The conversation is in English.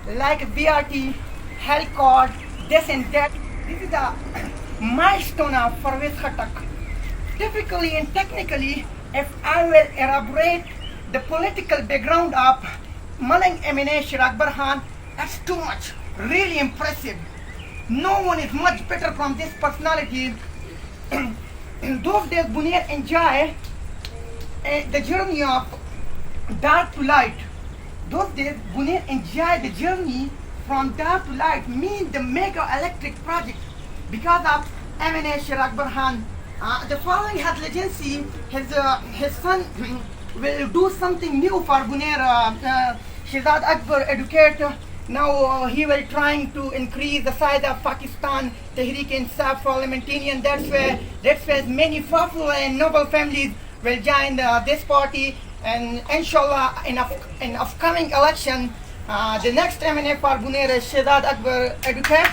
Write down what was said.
like BRT, health card, this and that. This is a milestone for West Khatak. Typically and technically, if I will elaborate the political background of Malang MNA Shir Akbar Khan, that's too much. Really impressive. No one is much better from this personality. In those days, Buner enjoyed the journey of dark to light. Those days, Buner enjoyed the journey from dark to light, means the mega electric project. Because of MNA Shir Akbar Khan, the following has legacy, his son will do something new for Buner. Shehzad Akbar educator. Now he will trying to increase the size of Pakistan Tehreek Insaf parliamentarian. That's where many powerful and noble families will join this party. And inshallah, in upcoming election, the next MNA for Buner is Shehzad Akbar educate.